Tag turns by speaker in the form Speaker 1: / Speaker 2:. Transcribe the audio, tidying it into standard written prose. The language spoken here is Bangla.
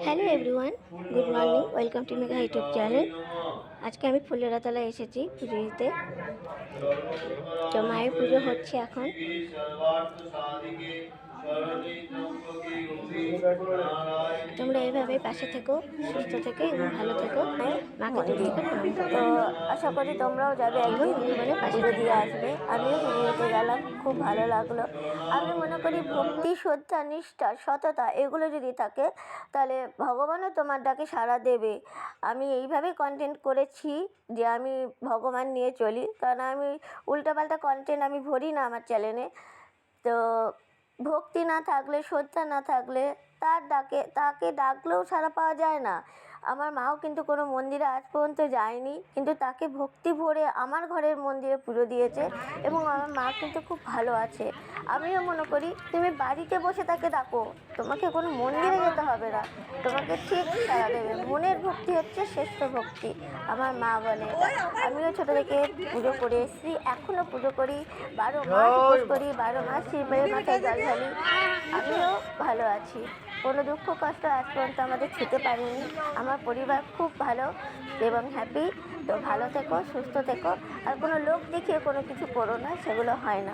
Speaker 1: Hello everyone, good morning, welcome to mega YouTube channel. আজকে আমি ফুলেরাতলা এসেছি পুজো দিতে। তো মায়ের পুজো হচ্ছে এখন। তোমরা এইভাবে পাশে থেকো, সুস্থ থেকে এবং ভালো থেকো। মাকে দূর থেকে প্রণাম করো।
Speaker 2: তো আশা করি তোমরাও যাবে,
Speaker 1: এবং
Speaker 2: একদিন
Speaker 1: জীবনে পাশে
Speaker 2: পুজো দিয়ে
Speaker 1: থেকো।
Speaker 2: আসবে। আমিও পুজো দিতে গেলাম, খুব ভালো লাগলো। আমি মনে করি ভক্তি, শ্রদ্ধা, নিষ্ঠা, সততা এগুলো যদি থাকে তাহলে ভগবানও তোমার ডাকে সাড়া দেবে। আমি এইভাবেই কন্টেন্ট করেছি যে আমি ভগবান নিয়ে চলি, কারণ আমি উল্টোপাল্টা কন্টেন্ট আমি ভরি না আমার চ্যানেলে। তো ভক্তি না থাকলে, শ্রদ্ধা না থাকলে তাকে ডাকলেও সাড়া পাওয়া যায় না। আমার মাও কিন্তু কোনো মন্দিরে আজ পর্যন্ত যায়নি, কিন্তু তাকে ভক্তি ভরে আমার ঘরের মন্দিরে পুজো দিয়েছে এবং আমার মা কিন্তু খুব ভালো আছে। আমিও মনে করি তুমি বাড়িতে বসে তাকে ডাকো, তোমাকে কোনো মন্দিরে যেতে হবে না, তোমাকে ঠিক সাড়া দেবে। মনের ভক্তি হচ্ছে শ্রেষ্ঠ ভক্তি, আমার মা বলে। আমিও ছোটো থেকে পুজো করে এসেছি, এখনও পুজো করি, 12 মাস উপোস করি, 12 মাস শিবের মাথায় জল ঢালি। আমিও ভালো আছি, কোনো দুঃখ কষ্ট আজ পর্যন্ত আমাদের ছুঁতে পারেনি। আমার পরিবার খুব ভালো এবং হ্যাপি। তো ভালো থেকো, সুস্থ থেকো, আর কোনো লোক দেখিয়ে কোনো কিছু করো না, সেগুলো হয় না।